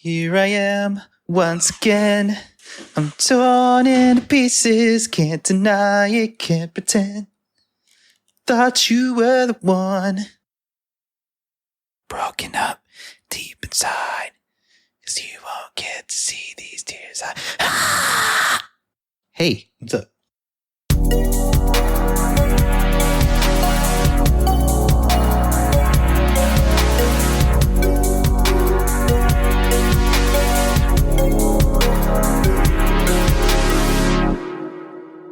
Here I am once again. I'm torn into pieces. Can't deny it, can't pretend. Thought you were the one. Broken up deep inside. 'Cause you won't get to see these tears. Hey, what's up?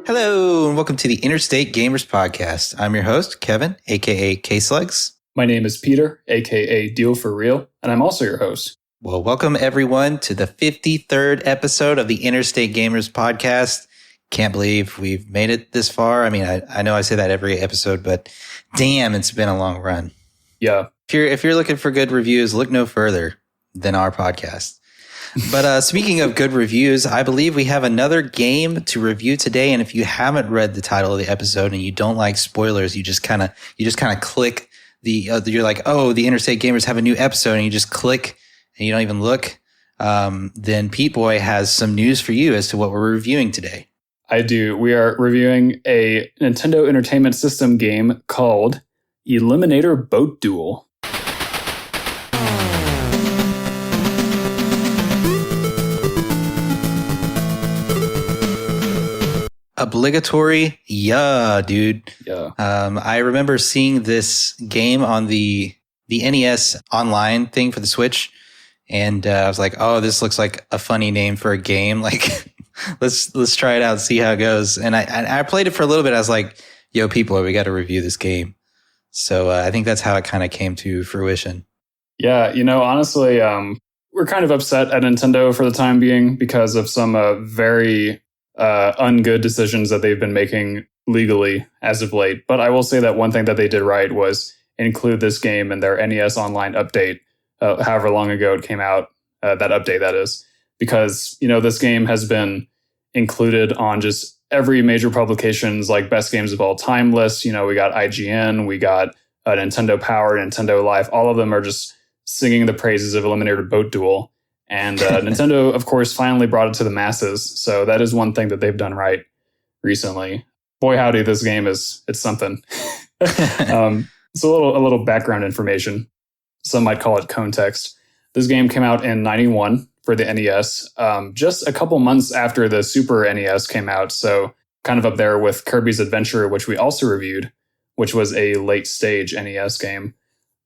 Hello, and welcome to the Interstate Gamers Podcast. I'm your host, Kevin, a.k.a. K-Slugs. My name is Peter, a.k.a. Deal for Real, and I'm also your host. Well, welcome everyone to the 53rd episode of the Interstate Gamers Podcast. Can't believe we've made it this far. I mean, I know I say that every episode, but damn, it's been a long run. Yeah. If you're looking for good reviews, look no further than our podcast. But speaking of good reviews, I believe we have another game to review today. And if you haven't read the title of the episode and you don't like spoilers, you just kind of click you're like, oh, the Interstate Gamers have a new episode, and you just click and you don't even look. Then Pete Boy has some news for you as to what we're reviewing today. I do. We are reviewing a Nintendo Entertainment System game called Eliminator Boat Duel. Obligatory, yeah, dude. Yeah. I remember seeing this game on the NES online thing for the Switch, and I was like, "Oh, this looks like a funny name for a game. Like, let's try it out, and see how it goes." And I played it for a little bit. I was like, "Yo, people, we got to review this game." So I think that's how it kind of came to fruition. Yeah, honestly, we're kind of upset at Nintendo for the time being because of some very ungood decisions that they've been making legally as of late. But I will say that one thing that they did right was include this game in their NES Online update, however long ago it came out, that update that is. Because, this game has been included on just every major publication's like best games of all time list. We got IGN, we got Nintendo Power, Nintendo Life. All of them are just singing the praises of Eliminator Boat Duel. And Nintendo, of course, finally brought it to the masses. So that is one thing that they've done right recently. Boy, howdy, this game it's something. So a little background information. Some might call it context. This game came out in 91 for the NES, just a couple months after the Super NES came out. So kind of up there with Kirby's Adventure, which we also reviewed, which was a late stage NES game.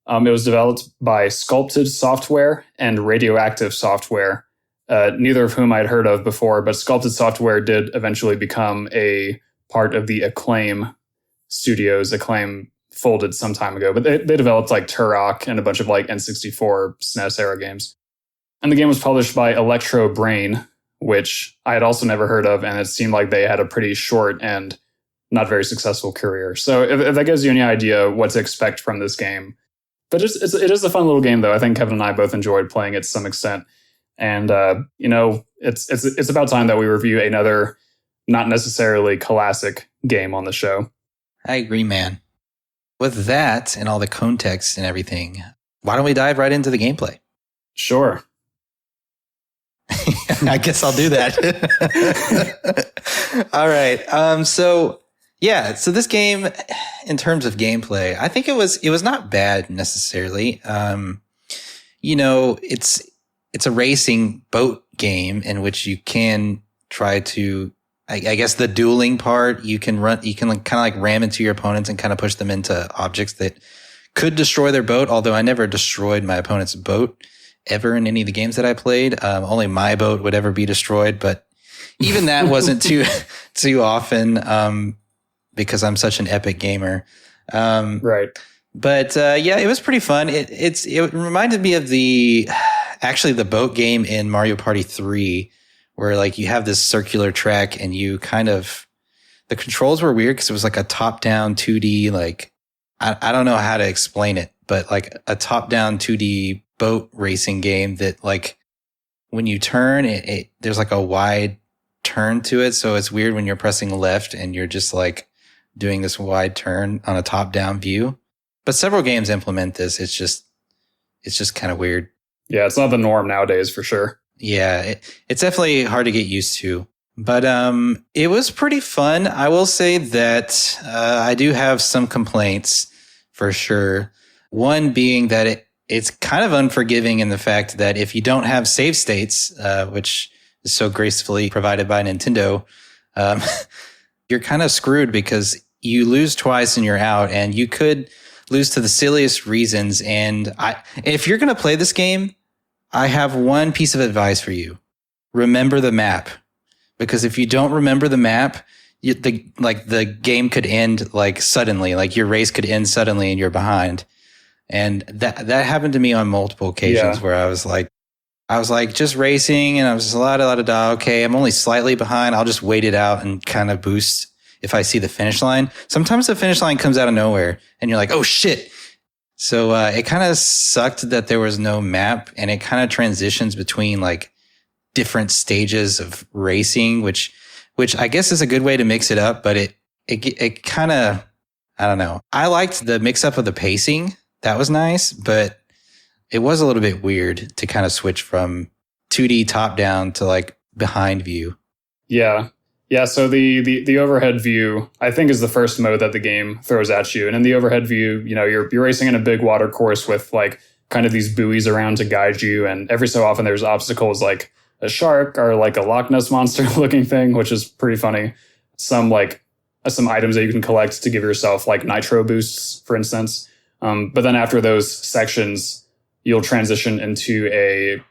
It was developed by Sculpted Software and Radioactive Software, neither of whom I'd heard of before, but Sculpted Software did eventually become a part of the Acclaim Studios. Acclaim folded some time ago, but they developed like Turok and a bunch of like N64 SNES era games. And the game was published by Electro Brain, which I had also never heard of, and it seemed like they had a pretty short and not very successful career. So if that gives you any idea what to expect from this game. But it is a fun little game, though. I think Kevin and I both enjoyed playing it to some extent. And, it's about time that we review another not necessarily classic game on the show. I agree, man. With that and all the context and everything, why don't we dive right into the gameplay? Sure. I guess I'll do that. All right. So this game, in terms of gameplay, I think it was not bad necessarily. It's a racing boat game in which you can try to, I guess the dueling part, you can kind of like ram into your opponents and kind of push them into objects that could destroy their boat. Although I never destroyed my opponent's boat ever in any of the games that I played. Only my boat would ever be destroyed, but even that wasn't too often. Because I'm such an epic gamer. Right. But it was pretty fun. It reminded me of the boat game in Mario Party 3, where like you have this circular track and you the controls were weird because it was like a top-down 2D, like, I don't know how to explain it, but like a top-down 2D boat racing game that like when you turn, there's like a wide turn to it. So it's weird when you're pressing left and you're just like doing this wide turn on a top-down view. But several games implement this. It's just kind of weird. Yeah, it's not the norm nowadays for sure. Yeah, it's definitely hard to get used to. But it was pretty fun. I will say that I do have some complaints for sure. One being that it's kind of unforgiving in the fact that if you don't have save states, which is so gracefully provided by Nintendo, you're kind of screwed because you lose twice and you're out, and you could lose to the silliest reasons. And if you're going to play this game, I have one piece of advice for you. Remember the map. Because if you don't remember the map, the game could end like suddenly, like your race could end suddenly and you're behind. And that happened to me on multiple occasions where I was like just racing and I was just okay, I'm only slightly behind. I'll just wait it out and kind of boost if I see the finish line. Sometimes the finish line comes out of nowhere and you're like, oh shit. So it kind of sucked that there was no map, and it kind of transitions between like different stages of racing, which I guess is a good way to mix it up, but it kind of, I don't know. I liked the mix up of the pacing. That was nice, but it was a little bit weird to kind of switch from 2D top down to like behind view. Yeah. Yeah, so the overhead view, I think, is the first mode that the game throws at you. And in the overhead view, you're racing in a big water course with like kind of these buoys around to guide you, and every so often there's obstacles like a shark or like a Loch Ness monster looking thing, which is pretty funny. Some items that you can collect to give yourself like nitro boosts, for instance. But then after those sections, you'll transition into a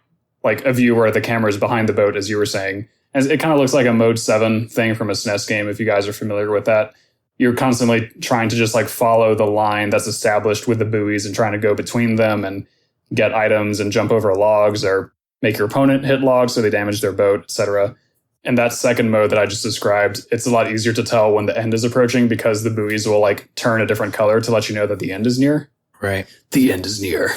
view where the camera is behind the boat, as you were saying. And it kind of looks like a Mode 7 thing from a SNES game, if you guys are familiar with that. You're constantly trying to just like follow the line that's established with the buoys and trying to go between them and get items and jump over logs or make your opponent hit logs so they damage their boat, etc. And that second mode that I just described, it's a lot easier to tell when the end is approaching because the buoys will like turn a different color to let you know that the end is near. Right. The end is near.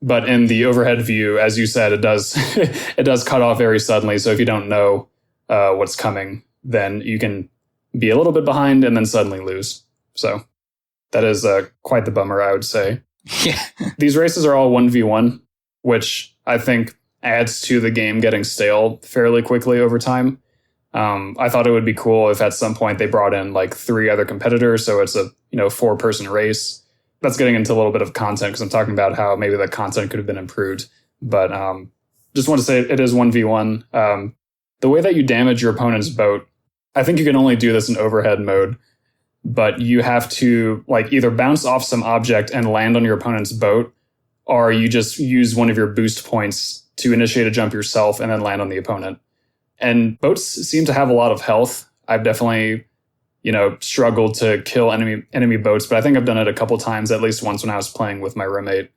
But in the overhead view, as you said, it does it does cut off very suddenly. So if you don't know what's coming, then you can be a little bit behind and then suddenly lose. So that is quite the bummer, I would say. Yeah. These races are all 1v1, which I think adds to the game getting stale fairly quickly over time. I thought it would be cool if at some point they brought in like 3 other competitors, so it's a 4-person race. That's getting into a little bit of content because I'm talking about how maybe the content could have been improved. But just want to say it is 1v1. The way that you damage your opponent's boat, I think you can only do this in overhead mode, but you have to like either bounce off some object and land on your opponent's boat, or you just use one of your boost points to initiate a jump yourself and then land on the opponent. And boats seem to have a lot of health. I've definitely, struggled to kill enemy boats, but I think I've done it a couple times, at least once when I was playing with my roommate.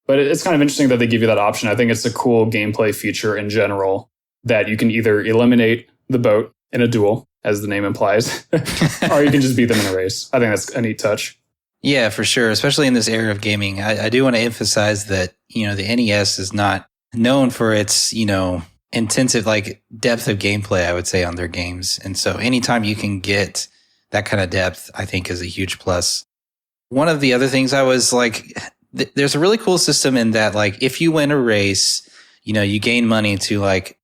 But it's kind of interesting that they give you that option. I think it's a cool gameplay feature in general that you can either eliminate the boat in a duel, as the name implies, or you can just beat them in a race. I think that's a neat touch. Yeah, for sure. Especially in this era of gaming. I do want to emphasize that, the NES is not known for its, intensive, like depth of gameplay, I would say, on their games. And so anytime you can get that kind of depth, I think is a huge plus. One of the other things I was like, there's a really cool system in that, like, if you win a race, you gain money to like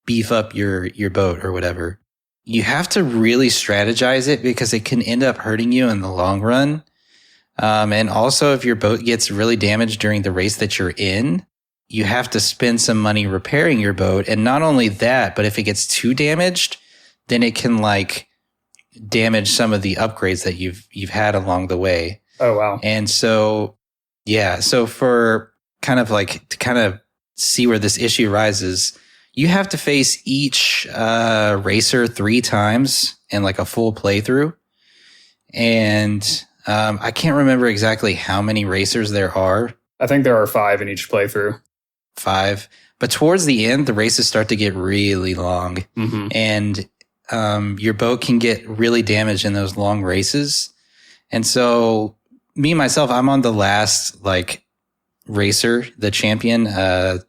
beef up your boat or whatever. You have to really strategize it because it can end up hurting you in the long run. And also, if your boat gets really damaged during the race that you're in, you have to spend some money repairing your boat. And not only that, but if it gets too damaged, then it can like damage some of the upgrades that you've had along the way. Oh, wow. And so, yeah. So for to see where this issue arises, you have to face each racer 3 times in like a full playthrough. And I can't remember exactly how many racers there are. I think there are 5 in each playthrough. 5. But towards the end, the races start to get really long. Mm-hmm. And your boat can get really damaged in those long races. And so me, myself, I'm on the last like racer, the champion,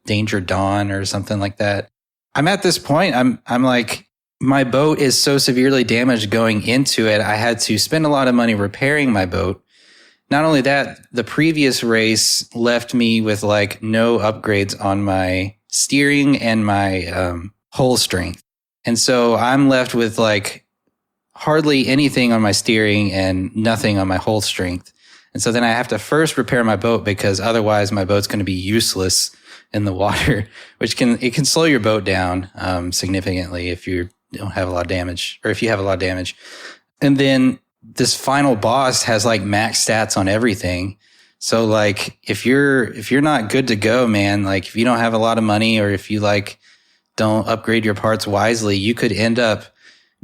Danger Dawn or something like that. I'm at this point, I'm like, my boat is so severely damaged going into it. I had to spend a lot of money repairing my boat. not only that, the previous race left me with like no upgrades on my steering and my hull strength. And so I'm left with like hardly anything on my steering and nothing on my hull strength. And so then I have to first repair my boat because otherwise my boat's going to be useless in the water, which can slow your boat down significantly if you don't have a lot of damage, or if you have a lot of damage. And then this final boss has like max stats on everything. So like if you're not good to go, man, like if you don't have a lot of money, or if you like don't upgrade your parts wisely, you could end up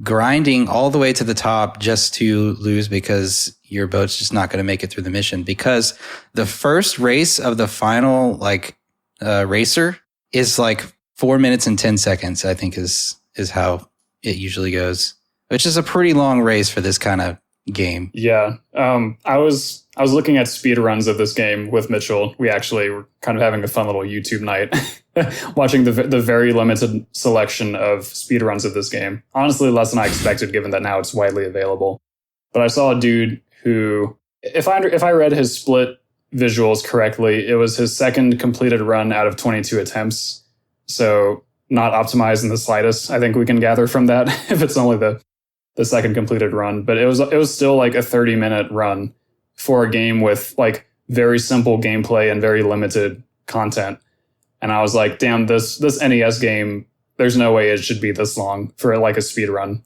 grinding all the way to the top just to lose because your boat's just not going to make it through the mission. Because the first race of the final like racer is like 4 minutes and 10 seconds, I think is how it usually goes, which is a pretty long race for this kind of game. Yeah. I was looking at speed runs of this game with Mitchell. We actually were kind of having a fun little YouTube night watching the very limited selection of speed runs of this game. Honestly, less than I expected, given that now it's widely available. But I saw a dude who, if I read his split visuals correctly, it was his second completed run out of 22 attempts. So not optimized in the slightest, I think we can gather from that, if it's only the second completed run. But it was still like a 30-minute run for a game with like very simple gameplay and very limited content. And I was like, damn, this NES game, there's no way it should be this long for like a speed run,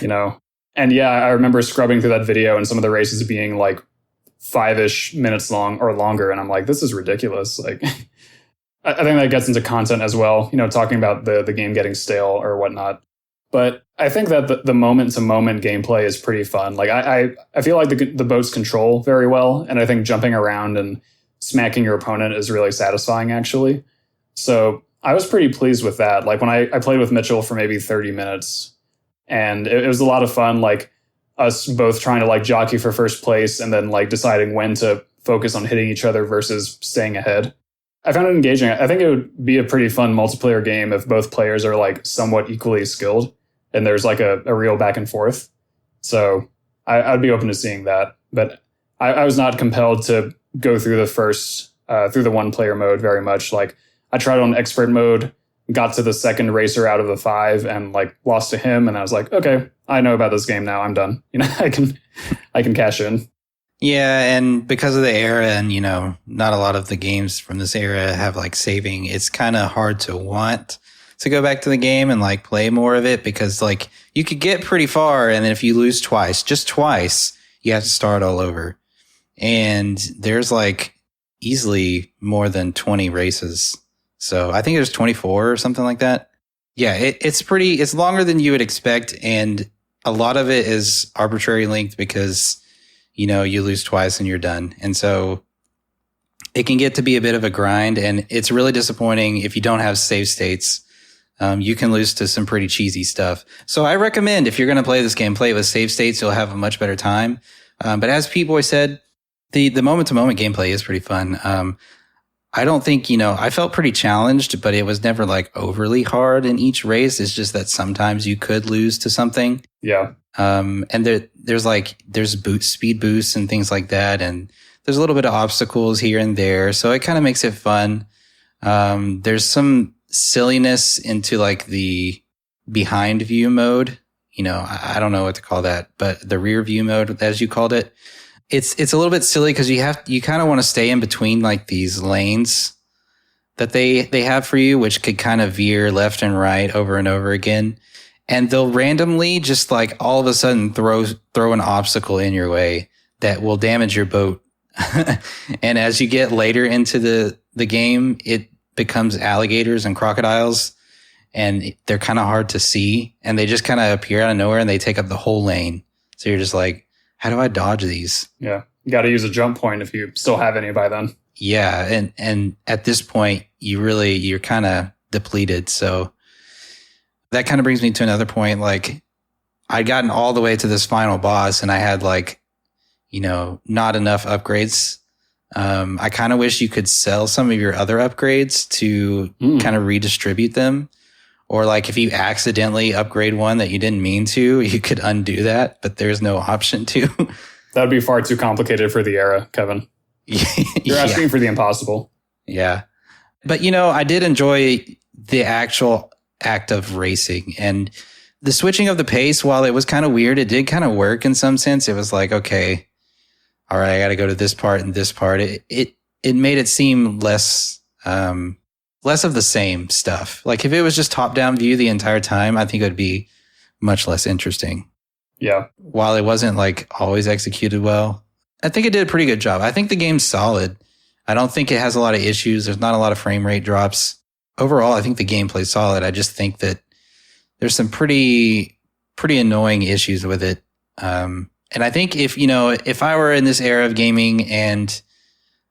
you know? And yeah, I remember scrubbing through that video and some of the races being like 5-ish minutes long or longer. And I'm like, this is ridiculous. Like, I think that gets into content as well, you know, talking about the game getting stale or whatnot. But I think that the moment-to-moment gameplay is pretty fun. Like, I feel like the boats control very well, and I think jumping around and smacking your opponent is really satisfying, actually. So I was pretty pleased with that. Like, when I played with Mitchell for maybe 30 minutes, and it was a lot of fun, like, us both trying to, like, jockey for first place and then, like, deciding when to focus on hitting each other versus staying ahead. I found it engaging. I think it would be a pretty fun multiplayer game if both players are, like, somewhat equally skilled and there's like a real back and forth. So I'd be open to seeing that. But I was not compelled to go through the one player mode very much. Like, I tried on expert mode, got to the second racer out of the 5 and like lost to him. And I was like, okay, I know about this game now. I'm done. You know, I can cash in. Yeah. And because of the era and, you know, not a lot of the games from this era have like saving, it's kind of hard to want to go back to the game and like play more of it, because like you could get pretty far, and then if you lose just twice, you have to start all over. And there's like easily more than 20 races. So I think there's 24 or something like that. Yeah, it's longer than you would expect, and a lot of it is arbitrary length because, you know, you lose twice and you're done. And so it can get to be a bit of a grind, and it's really disappointing if you don't have save states. You can lose to some pretty cheesy stuff. So I recommend, if you're going to play this game, play it with save states. You'll have a much better time. But as Pete Boy said, the moment-to-moment gameplay is pretty fun. I don't think, you know, I felt pretty challenged, but it was never like overly hard in each race. It's just that sometimes you could lose to something. Yeah. And there's speed boosts and things like that. And there's a little bit of obstacles here and there. So it kind of makes it fun. There's some silliness into like the behind view mode. You know, I don't know what to call that, but the rear view mode, as you called it, it's a little bit silly because you kind of want to stay in between like these lanes that they have for you, which could kind of veer left and right over and over again. And they'll randomly just like all of a sudden throw an obstacle in your way that will damage your boat. And as you get later into the game, it becomes alligators and crocodiles, and they're kind of hard to see, and they just kind of appear out of nowhere and they take up the whole lane. So you're just like, how do I dodge these? Yeah. You got to use a jump point if you still have any by then. Yeah. And at this point, you're kind of depleted. So that kind of brings me to another point. Like, I'd gotten all the way to this final boss and I had like, you know, not enough upgrades. I kind of wish you could sell some of your other upgrades to kind of redistribute them. Or like if you accidentally upgrade one that you didn't mean to, you could undo that, but there's no option to. That'd be far too complicated for the era, Kevin. You're asking for the impossible. Yeah. But, I did enjoy the actual act of racing, and the switching of the pace, while it was kind of weird, it did kind of work in some sense. It was like, okay, all right, I got to go to this part and this part. It made it seem less of the same stuff. Like if it was just top down view the entire time, I think it would be much less interesting. Yeah. While it wasn't like always executed well, I think it did a pretty good job. I think the game's solid. I don't think it has a lot of issues. There's not a lot of frame rate drops. Overall, I think the gameplay's solid. I just think that there's some pretty annoying issues with it. And I think if I were in this era of gaming and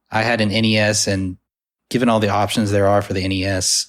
I had an NES, and given all the options there are for the NES,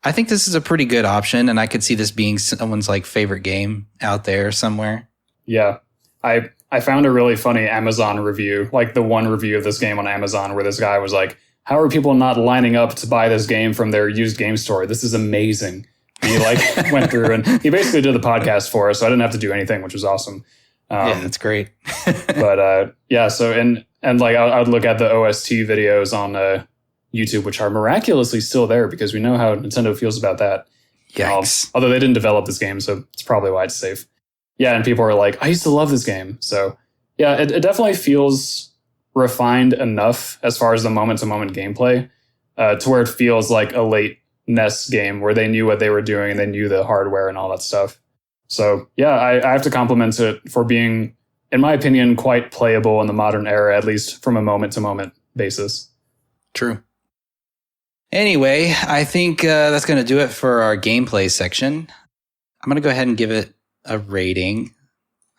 I think this is a pretty good option, and I could see this being someone's like favorite game out there somewhere. Yeah. I found a really funny Amazon review, like the one review of this game on Amazon where this guy was like, how are people not lining up to buy this game from their used game store? This is amazing. And he like went through, and he basically did the podcast for us, so I didn't have to do anything, which was awesome. Yeah, that's great. But yeah, so and like I'd look at the OST videos on YouTube, which are miraculously still there because we know how Nintendo feels about that. Yikes. Although they didn't develop this game, so it's probably why it's safe. Yeah, and people are like, I used to love this game. So yeah, it definitely feels refined enough as far as the moment-to-moment gameplay to where it feels like a late NES game where they knew what they were doing and they knew the hardware and all that stuff. So yeah, I have to compliment it for being, in my opinion, quite playable in the modern era, at least from a moment-to-moment basis. True. Anyway, I think that's going to do it for our gameplay section. I'm going to go ahead and give it a rating.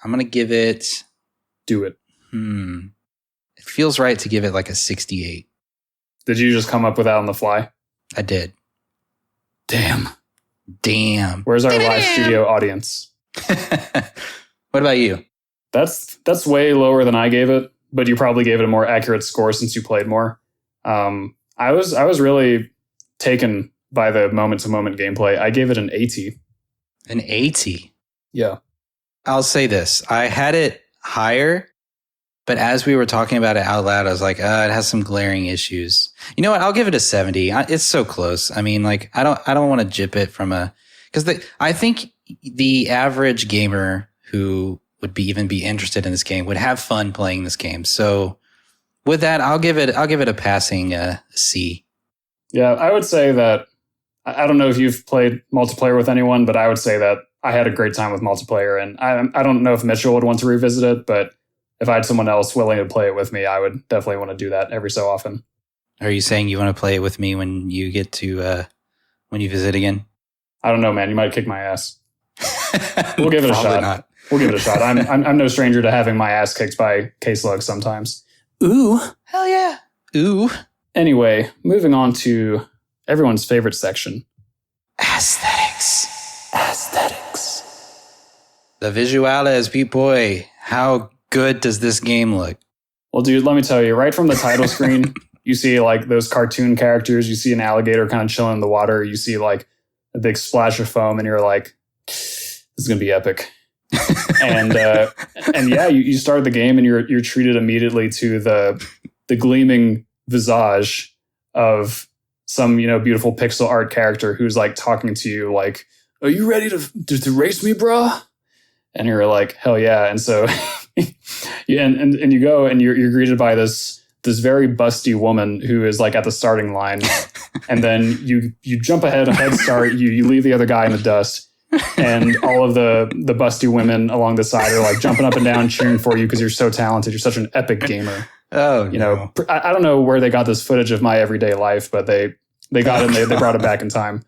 I'm going to give it... Do it. It feels right to give it like a 68. Did you just come up with that on the fly? I did. Damn. Where's our live studio audience? What about you? That's way lower than I gave it, but you probably gave it a more accurate score since you played more. I was really taken by the moment-to-moment gameplay. I gave it an 80. An 80? Yeah. I'll say this. I had it higher, but as we were talking about it out loud, I was like, it has some glaring issues. You know what? I'll give it a 70. It's so close. I mean, like, I don't want to jip it from because I think the average gamer who would even be interested in this game would have fun playing this game. So with that, I'll give it a passing C. Yeah, I would say that I don't know if you've played multiplayer with anyone, but I would say that I had a great time with multiplayer, and I don't know if Mitchell would want to revisit it, but if I had someone else willing to play it with me, I would definitely want to do that every so often. Are you saying you want to play it with me when you get to when you visit again? I don't know, man. You might kick my ass. We'll give it a shot. Not. We'll give it a shot. I'm no stranger to having my ass kicked by case lugs sometimes. Ooh. Hell yeah. Ooh. Anyway, moving on to everyone's favorite section. Aesthetics. The visuales, B-boy. How good does this game look? Well, dude, let me tell you, right from the title screen, you see like those cartoon characters, you see an alligator kind of chilling in the water, you see like a big splash of foam, and you're like, this is going to be epic. and yeah, you start the game and you're treated immediately to the gleaming visage of some, beautiful pixel art character who's like talking to you like, are you ready to race me, bruh? And you're like, hell yeah. And so and you go and you're greeted by this very busty woman who is like at the starting line. And then you jump ahead, a head start, you leave the other guy in the dust. And all of the busty women along the side are like jumping up and down, cheering for you because you're so talented. You're such an epic gamer. Oh, no. I don't know where they got this footage of my everyday life, but they got it and they brought it back in time.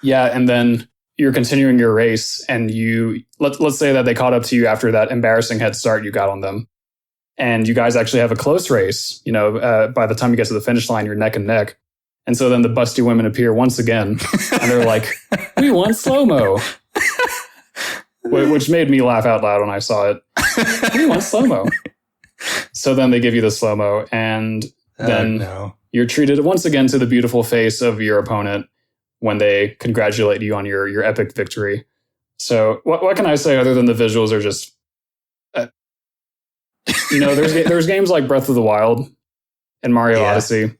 Yeah, and then you're continuing your race, and let's say that they caught up to you after that embarrassing head start you got on them, and you guys actually have a close race. By the time you get to the finish line, you're neck and neck. And so then the busty women appear once again, and they're like, "We want slow-mo," which made me laugh out loud when I saw it. We want slow-mo. So then they give you the slow-mo, and then you're treated once again to the beautiful face of your opponent when they congratulate you on your epic victory. So what can I say other than the visuals are just... there's games like Breath of the Wild and Mario Odyssey.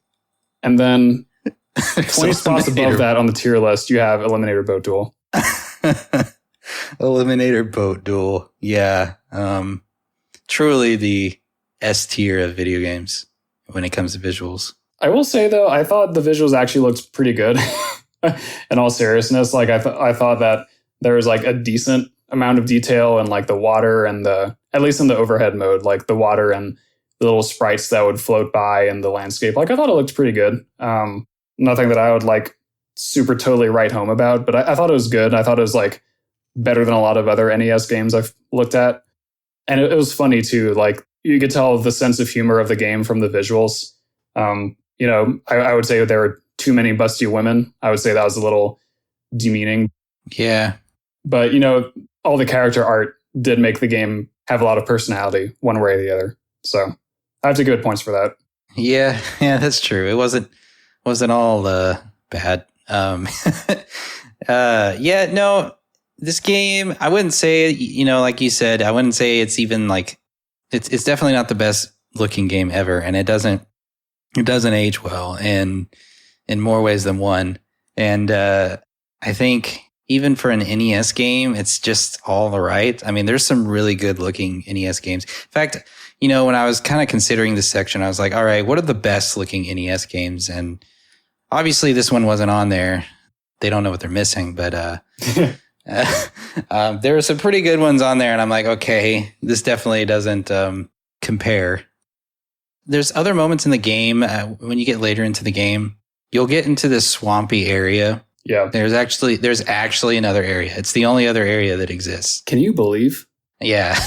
And then 20 spots above that on the tier list, you have Eliminator Boat Duel. Eliminator Boat Duel. Yeah. Truly the S tier of video games when it comes to visuals. I will say, though, I thought the visuals actually looked pretty good. In all seriousness, like I thought that there was like a decent amount of detail in like the water and at least in the overhead mode, like the water and the little sprites that would float by in the landscape. Like I thought it looked pretty good. Nothing that I would like super totally write home about, but I thought it was good. I thought it was like better than a lot of other NES games I've looked at. And it was funny too. Like you could tell the sense of humor of the game from the visuals. I would say there were too many busty women. I would say that was a little demeaning. Yeah. But, all the character art did make the game have a lot of personality one way or the other. So I have to give it points for that. Yeah, that's true. It wasn't all bad. This game, I wouldn't say, like you said, I wouldn't say it's even like, it's definitely not the best looking game ever. And it doesn't age well in more ways than one. And I think even for an NES game, it's just all right. I mean, there's some really good looking NES games. In fact, when I was kind of considering this section, I was like, all right, what are the best looking NES games? And obviously this one wasn't on there. They don't know what they're missing, but there were some pretty good ones on there. And I'm like, okay, this definitely doesn't compare. There's other moments in the game when you get later into the game, you'll get into this swampy area. Yeah. There's actually another area. It's the only other area that exists. Can you believe? Yeah.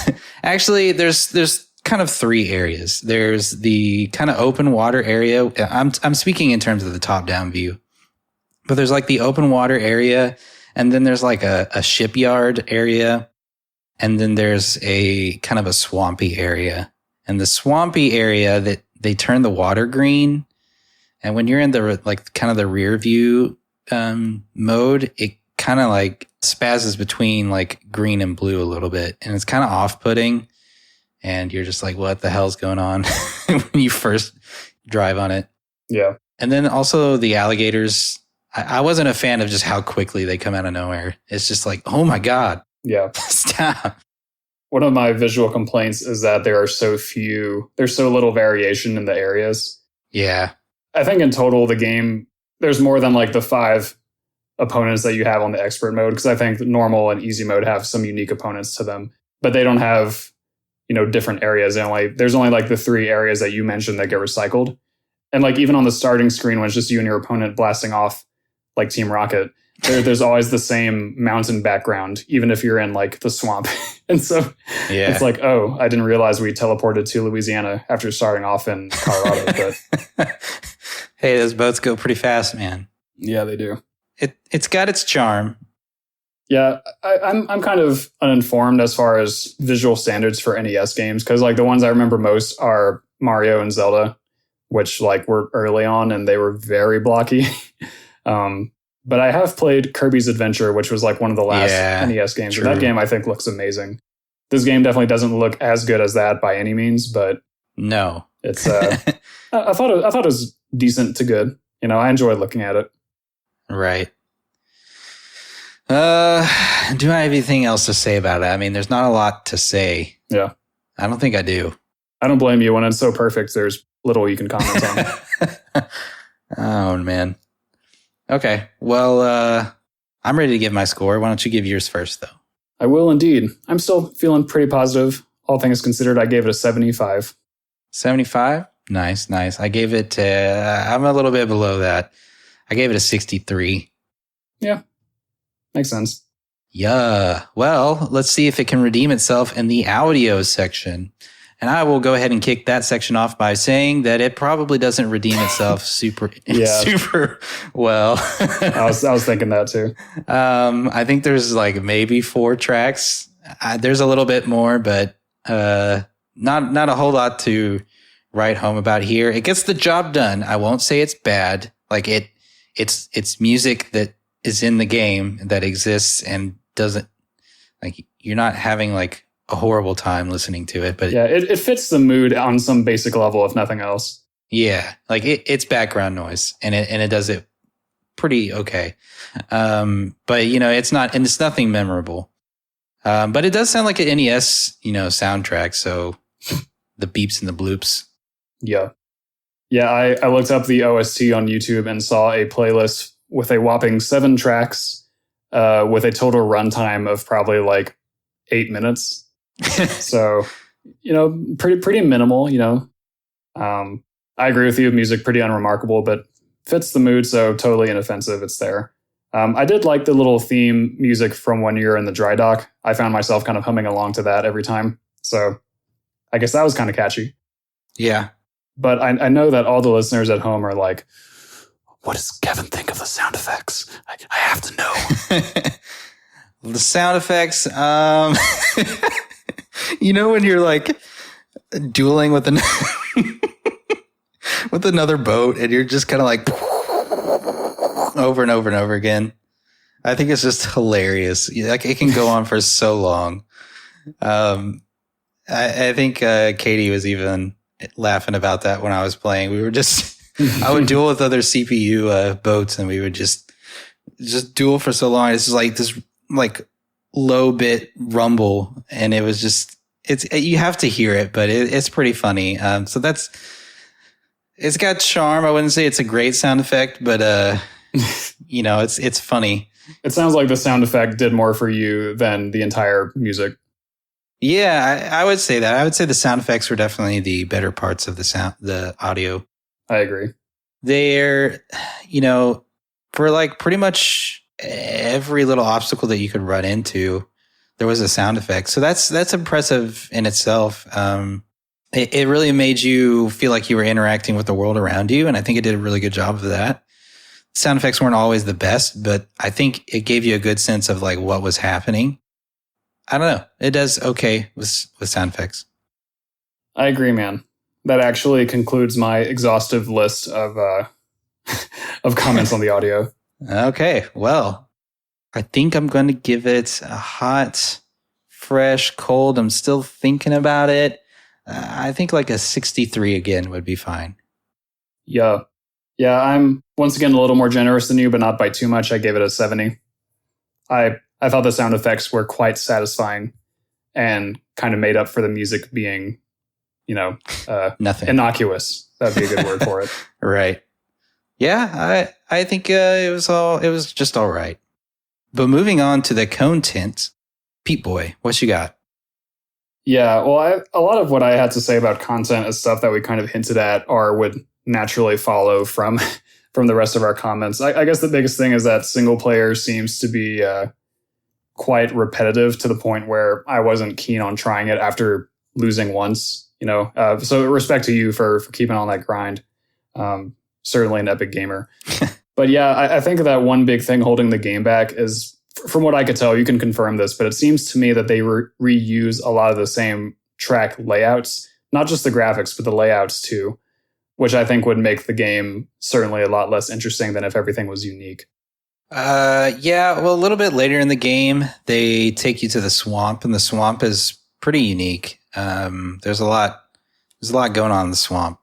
Actually, there's kind of three areas. There's the kind of open water area. I'm speaking in terms of the top-down view. But there's like the open water area, and then there's like a shipyard area, and then there's a kind of a swampy area. And the swampy area, that they turn the water green, and when you're in the like kind of the rear view mode, it kind of like spazzes between like green and blue a little bit, and it's kind of off-putting, and you're just like, what the hell's going on when you first drive on it. Yeah. And then also the alligators, I wasn't a fan of just how quickly they come out of nowhere. It's just like, oh my God. Yeah. Stop. One of my visual complaints is that there's so little variation in the areas. Yeah. I think in total, the game, there's more than like the 5 opponents that you have on the expert mode, because I think normal and easy mode have some unique opponents to them, but they don't have, different areas. There's only like the 3 areas that you mentioned that get recycled. And like even on the starting screen, when it's just you and your opponent blasting off like Team Rocket, there's always the same mountain background, even if you're in like the swamp. And so It's like, oh, I didn't realize we teleported to Louisiana after starting off in Colorado. But hey, those boats go pretty fast, man. Yeah, they do. It's got its charm. Yeah, I'm kind of uninformed as far as visual standards for NES games, because like the ones I remember most are Mario and Zelda, which like were early on and they were very blocky. But I have played Kirby's Adventure, which was like one of the last NES games. True. And that game I think looks amazing. This game definitely doesn't look as good as that by any means, but no, it's I thought it was decent to good. I enjoyed looking at it. Right. Do I have anything else to say about it? I mean, there's not a lot to say. Yeah. I don't think I do. I don't blame you. When it's so perfect, there's little you can comment on. Oh, man. Okay. Well, I'm ready to give my score. Why don't you give yours first, though? I will indeed. I'm still feeling pretty positive. All things considered, I gave it a 75. 75? Nice. I gave it, I'm a little bit below that. I gave it a 63. Yeah. Makes sense. Yeah. Well, let's see if it can redeem itself in the audio section. And I will go ahead and kick that section off by saying that it probably doesn't redeem itself super well. I was thinking that too. I think there's like maybe 4 tracks. There's a little bit more, but not a whole lot to write home about here. It gets the job done. I won't say it's bad. Like it's music that is in the game that exists and doesn't, like, you're not having like a horrible time listening to it. But yeah, it fits the mood on some basic level, if nothing else. yeah, like it's background noise, and it does it pretty okay. But you know, it's nothing memorable. But it does sound like an NES, you know, soundtrack. So the beeps and the bloops. Yeah. Yeah, I looked up the OST on YouTube and saw a playlist with a whopping 7 tracks with a total runtime of probably like 8 minutes. So, you know, pretty minimal, you know. I agree with you, music pretty unremarkable, but fits the mood, so totally inoffensive. It's there. I did like the little theme music from when you're in the dry dock. I found myself kind of humming along to that every time. So I guess that was kind of catchy. Yeah. But I know that all the listeners at home are like, what does Kevin think of the sound effects? I have to know. The sound effects, you know, when you're like dueling with with another boat and you're just kind of like over and over and over again. I think it's just hilarious. Like it can go on for so long. I think Katie was even laughing about that when I was playing. We were just, I would duel with other CPU boats, and we would just duel for so long. It's just like this like low bit rumble, and it was just you have to hear it, but it's pretty funny. So it's got charm. I wouldn't say it's a great sound effect, but you know, it's funny. It sounds like the sound effect did more for you than the entire music. Yeah, I would say that. I would say the sound effects were definitely the better parts of the audio. I agree. They're, you know, for like pretty much every little obstacle that you could run into, there was a sound effect. So that's impressive in itself. It really made you feel like you were interacting with the world around you, and I think it did a really good job of that. Sound effects weren't always the best, but I think it gave you a good sense of like what was happening. I don't know. It does okay with sound effects. I agree, man. That actually concludes my exhaustive list of of comments on the audio. Okay, well, I think I'm going to give it a hot, fresh, cold. I'm still thinking about it. I think like a 63 again would be fine. Yeah. Yeah, I'm once again a little more generous than you, but not by too much. I gave it a 70. I thought the sound effects were quite satisfying and kind of made up for the music being, you know, nothing innocuous. That'd be a good word for it. Right. Yeah, I think it was just all right. But moving on to the content, Pete Boy, what you got? Yeah, well, a lot of what I had to say about content is stuff that we kind of hinted at or would naturally follow from the rest of our comments. I guess the biggest thing is that single player seems to be quite repetitive to the point where I wasn't keen on trying it after losing once, you know. So respect to you for keeping on that grind. Certainly an epic gamer. But yeah, I think that one big thing holding the game back is, from what I could tell, you can confirm this, but it seems to me that they reuse a lot of the same track layouts, not just the graphics, but the layouts too, which I think would make the game certainly a lot less interesting than if everything was unique. Yeah, well, a little bit later in the game, they take you to the swamp, and the swamp is pretty unique. There's a lot going on in the swamp.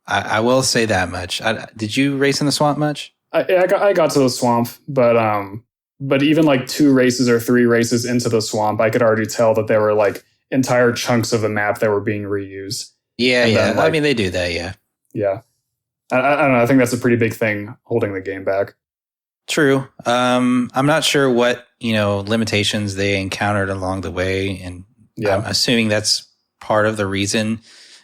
I will say that much. Did you race in the swamp much? I got to the swamp, but even like 2 races or 3 races into the swamp, I could already tell that there were like entire chunks of the map that were being reused. Yeah, and yeah. then, like, I mean, they do that, yeah. Yeah. I don't know. I think that's a pretty big thing holding the game back. True. I'm not sure what, you know, limitations they encountered along the way. And yeah. I'm assuming that's part of the reason.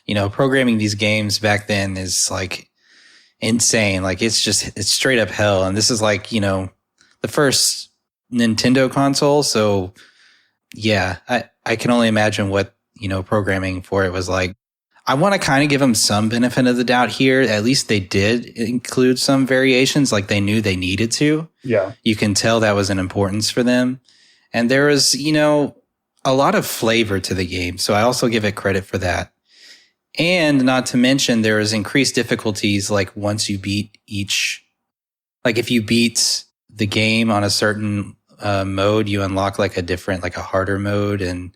You know, programming these games back then is like insane. Like it's straight up hell. And this is like, you know, the first Nintendo console. So yeah, I can only imagine what, you know, programming for it was like. I want to kind of give them some benefit of the doubt here. At least they did include some variations, like they knew they needed to. Yeah. You can tell that was an importance for them. And there was, you know, a lot of flavor to the game. So I also give it credit for that. And not to mention, there is increased difficulties, like once you beat like if you beat the game on a certain mode, you unlock like a different, like a harder mode. And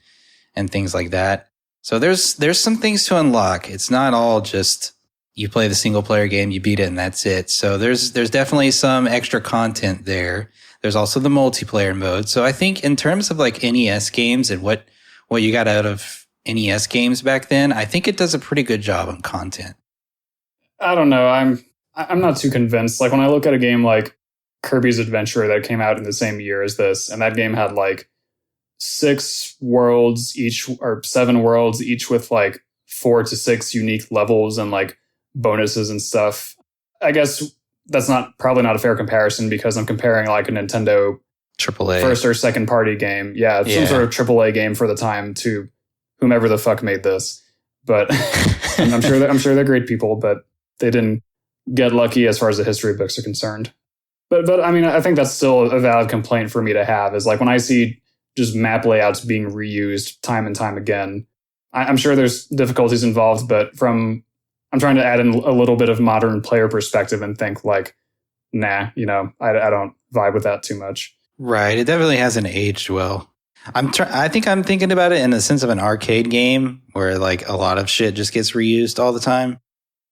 and things like that. So there's some things to unlock. It's not all just you play the single player game, you beat it, and that's it. So there's definitely some extra content there. There's also the multiplayer mode. So I think in terms of like NES games and what you got out of NES games back then, I think it does a pretty good job on content. I don't know. I'm not too convinced. Like when I look at a game like Kirby's Adventure that came out in the same year as this, and that game had like 6 worlds each, or 7 worlds each, with like 4 to 6 unique levels and like bonuses and stuff. I guess that's probably not a fair comparison because I'm comparing like a Nintendo AAA first or second party game. Yeah, some sort of AAA game for the time to whomever the fuck made this. But I'm sure they're great people, but they didn't get lucky as far as the history books are concerned. But I mean, I think that's still a valid complaint for me to have, is like when I see just map layouts being reused time and time again, I'm sure there's difficulties involved, but I'm trying to add in a little bit of modern player perspective and think like, nah, I don't vibe with that too much. Right. It definitely hasn't aged well. I think I'm thinking about it in the sense of an arcade game where like a lot of shit just gets reused all the time.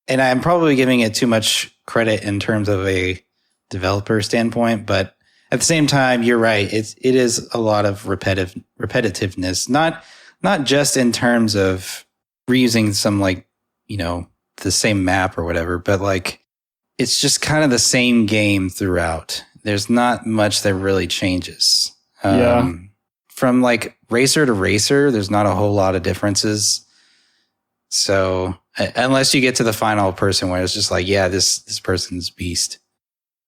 And I'm probably giving it too much credit in terms of a developer standpoint, but at the same time, you're right. It is a lot of repetitiveness, not just in terms of reusing some like, the same map or whatever, but like it's just kind of the same game throughout. There's not much that really changes. From like racer to racer, there's not a whole lot of differences. So unless you get to the final person where it's just like, yeah, this person's beast.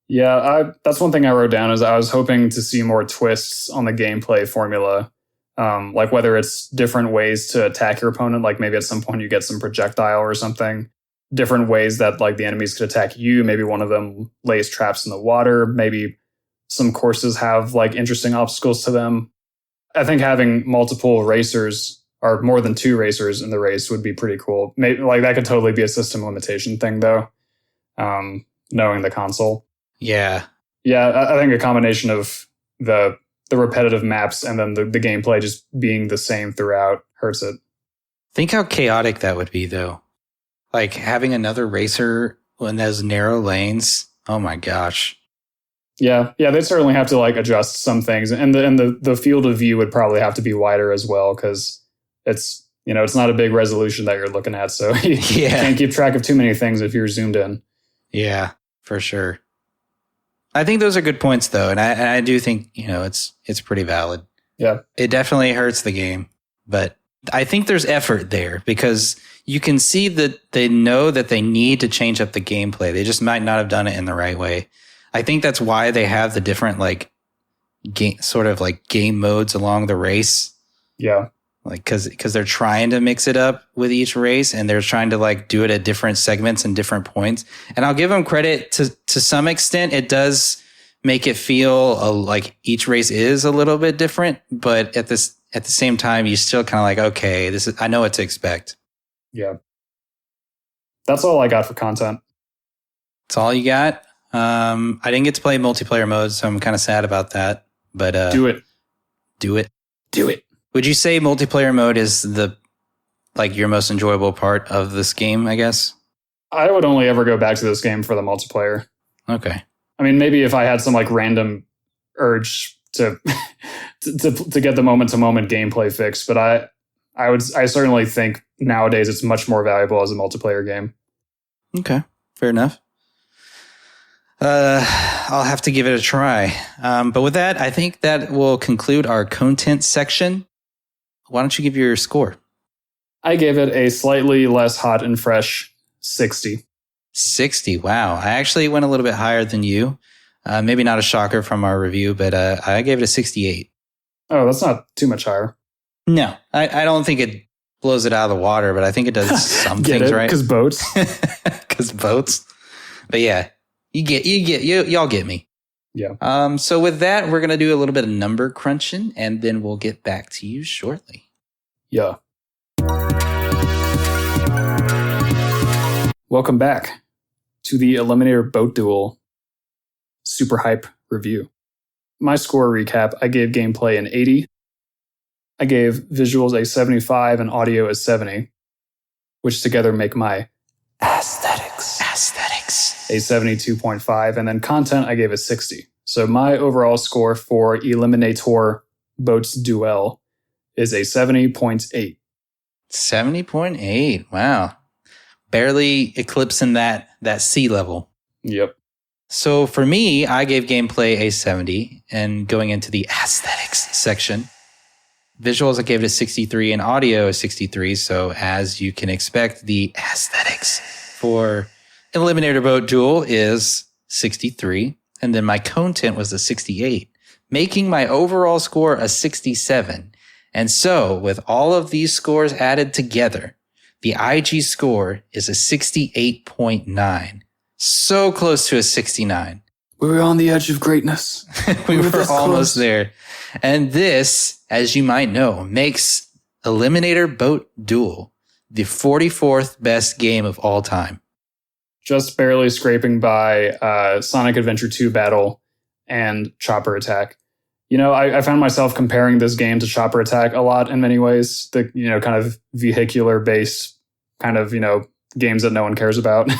Yeah, that's one thing I wrote down is I was hoping to see more twists on the gameplay formula. Like whether it's different ways to attack your opponent, like maybe at some point you get some projectile or something. Different ways that like the enemies could attack you. Maybe one of them lays traps in the water. Maybe some courses have like interesting obstacles to them. I think having multiple racers or more than 2 racers in the race would be pretty cool. Maybe like that could totally be a system limitation thing though. Knowing the console. Yeah. Yeah, I think a combination of the repetitive maps and then the gameplay just being the same throughout hurts it. Think how chaotic that would be though. Like having another racer in those narrow lanes. Oh my gosh. Yeah, they'd certainly have to like adjust some things, and the field of view would probably have to be wider as well because it's it's not a big resolution that you're looking at, so you can't keep track of too many things if you're zoomed in. Yeah, for sure. I think those are good points though, and I do think it's pretty valid. Yeah, it definitely hurts the game, but I think there's effort there because you can see that they know that they need to change up the gameplay. They just might not have done it in the right way. I think that's why they have the different like sort of like game modes along the race. Yeah. Like because they're trying to mix it up with each race and they're trying to like do it at different segments and different points. And I'll give them credit to some extent. It does make it feel like each race is a little bit different, but at the same time, you still kind of like, okay, I know what to expect. Yeah. That's all I got for content. That's all you got? I didn't get to play multiplayer mode, so I'm kind of sad about that. But do it. Would you say multiplayer mode is your most enjoyable part of this game, I guess? I would only ever go back to this game for the multiplayer. Okay. I mean, maybe if I had some like random urge to to get the moment to moment gameplay fix, but I certainly think nowadays it's much more valuable as a multiplayer game. Okay, fair enough. I'll have to give it a try. But with that, I think that will conclude our content section. Why don't you give your score? I gave it a slightly less hot and fresh 60. 60. Wow. I actually went a little bit higher than you. Maybe not a shocker from our review, but I gave it a 68. Oh, that's not too much higher. No, I don't think it blows it out of the water, but I think it does some things right. Because boats. Because boats. But yeah, y'all get me. Yeah. So with that, we're going to do a little bit of number crunching, and then we'll get back to you shortly. Yeah. Welcome back to the Eliminator Boat Duel Super Hype review. My score recap, I gave gameplay an 80. I gave visuals a 75 and audio a 70, which together make my aesthetics a 72.5. And then content, I gave a 60. So my overall score for Eliminator Boat Duel is a 70.8. 70.8. Wow. Barely eclipsing that C level. Yep. So for me, I gave gameplay a 70, and going into the aesthetics section, visuals I gave it a 63 and audio a 63. So as you can expect, the aesthetics for Eliminator Boat Duel is 63. And then my content was a 68, making my overall score a 67. And so with all of these scores added together, the IG score is a 68.9. So close to a 69. We were on the edge of greatness. We were almost there. And this, as you might know, makes Eliminator Boat Duel the 44th best game of all time. Just barely scraping by Sonic Adventure 2 Battle and Chopper Attack. You know, I found myself comparing this game to Chopper Attack a lot in many ways. The, you know, kind of vehicular-based kind of, you know, games that no one cares about.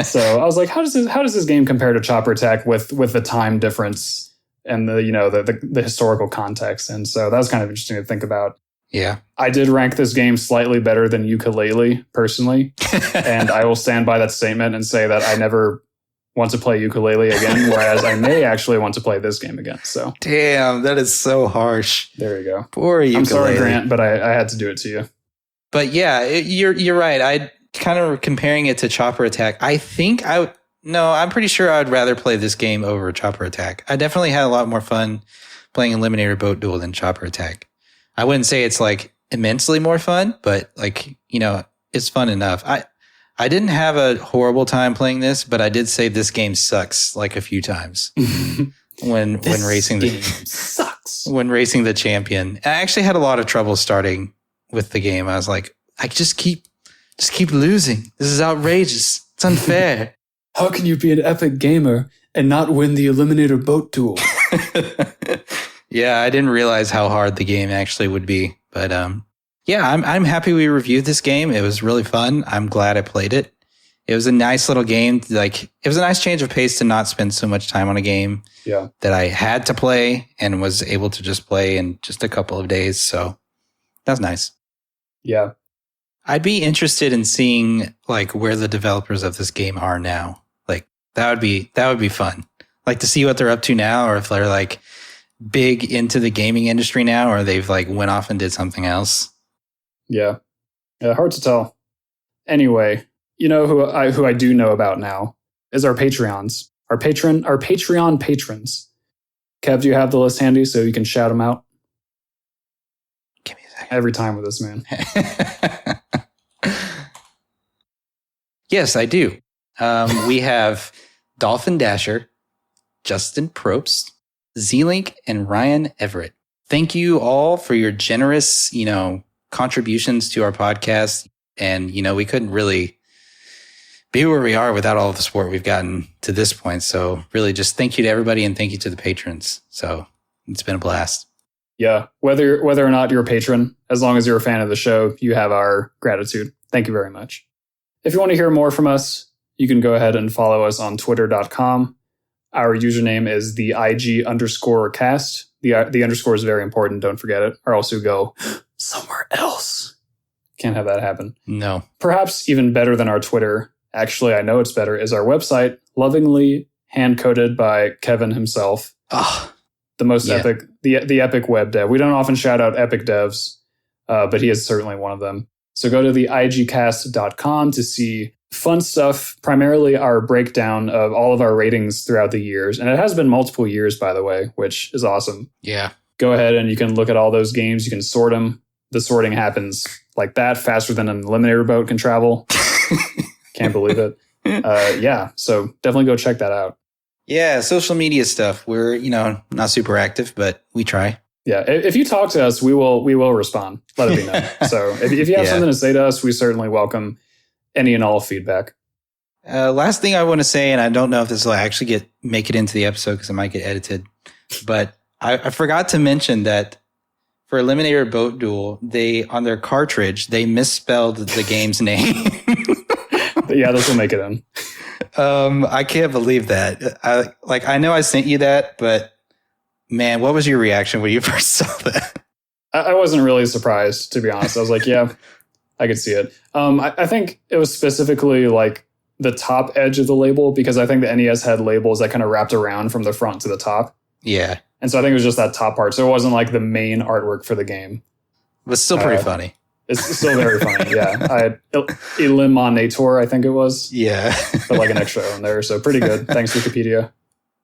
So I was like, how does this game compare to Chopper Attack with the time difference and the, you know, the historical context? And so that was kind of interesting to think about. Yeah. I did rank this game slightly better than Ukulele personally. And I will stand by that statement and say that I never want to play Ukulele again, whereas I may actually want to play this game again. So damn, that is so harsh. There you go. Poor Ukulele. I'm sorry, Grant, but I had to do it to you. But yeah, you're right. I kind of comparing it to Chopper Attack. I'm pretty sure I'd rather play this game over Chopper Attack. I definitely had a lot more fun playing Eliminator Boat Duel than Chopper Attack. I wouldn't say it's like immensely more fun, but like, you know, it's fun enough. I didn't have a horrible time playing this, but I did say this game sucks like a few times when racing the champion. I actually had a lot of trouble starting with the game. I was like, I just keep losing. This is outrageous. It's unfair. How can you be an epic gamer and not win the Eliminator Boat Duel? Yeah, I didn't realize how hard the game actually would be. But yeah, I'm happy we reviewed this game. It was really fun. I'm glad I played it. It was a nice little game. Like, it was a nice change of pace to not spend so much time on a game that I had to play and was able to just play in just a couple of days. So that's nice. Yeah. I'd be interested in seeing like where the developers of this game are now. Like that would be fun. Like to see what they're up to now, or if they're like big into the gaming industry now, or they've like went off and did something else. Yeah, hard to tell. Anyway, you know who I do know about now is our Patreons, our Patreon patrons. Kev, do you have the list handy so you can shout them out? Give me a second. Every time with this man. Yes, I do. We have Dolphin Dasher, Justin Probst, Z-Link, and Ryan Everett. Thank you all for your generous, you know, contributions to our podcast. And, you know, we couldn't really be where we are without all of the support we've gotten to this point. So really just thank you to everybody, and thank you to the patrons. So it's been a blast. Yeah. Whether or not you're a patron, as long as you're a fan of the show, you have our gratitude. Thank you very much. If you want to hear more from us, you can go ahead and follow us on twitter.com. Our username is the IG_cast. The underscore is very important. Don't forget it. Or else you go somewhere else. Can't have that happen. No. Perhaps even better than our Twitter, actually, I know it's better, is our website, lovingly hand-coded by Kevin himself. Oh, the most epic, the epic web dev. We don't often shout out epic devs, but he is certainly one of them. So go to the igcast.com to see fun stuff, primarily our breakdown of all of our ratings throughout the years. And it has been multiple years, by the way, which is awesome. Yeah. Go ahead and you can look at all those games. You can sort them. The sorting happens like that, faster than an Eliminator boat can travel. Can't believe it. Yeah, so definitely go check that out. Yeah, social media stuff. We're, you know, not super active, but we try. Yeah, if you talk to us, we will respond. Let it be known. So if you have something to say to us, we certainly welcome any and all feedback. Last thing I want to say, and I don't know if this will actually make it into the episode because it might get edited, but I forgot to mention that for Eliminator Boat Duel, they on their cartridge they misspelled the game's name. Yeah, this will make it in. I can't believe that. I know I sent you that, but man, what was your reaction when you first saw that? I wasn't really surprised, to be honest. I was like, yeah, I could see it. I think it was specifically like the top edge of the label, because I think the NES had labels that kind of wrapped around from the front to the top. Yeah. And so I think it was just that top part. So it wasn't like the main artwork for the game. It was still pretty funny. It's still very funny, yeah. Eliminator, I think it was. Yeah. But like an extra O in there. So pretty good. Thanks, Wikipedia.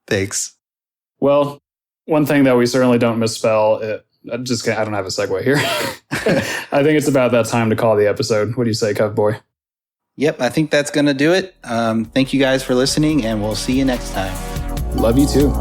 Thanks. Well, one thing that we certainly don't misspell, I don't have a segue here. I think it's about that time to call the episode. What do you say, Cov Boy? Yep, I think that's going to do it. Thank you guys for listening, and we'll see you next time. Love you too.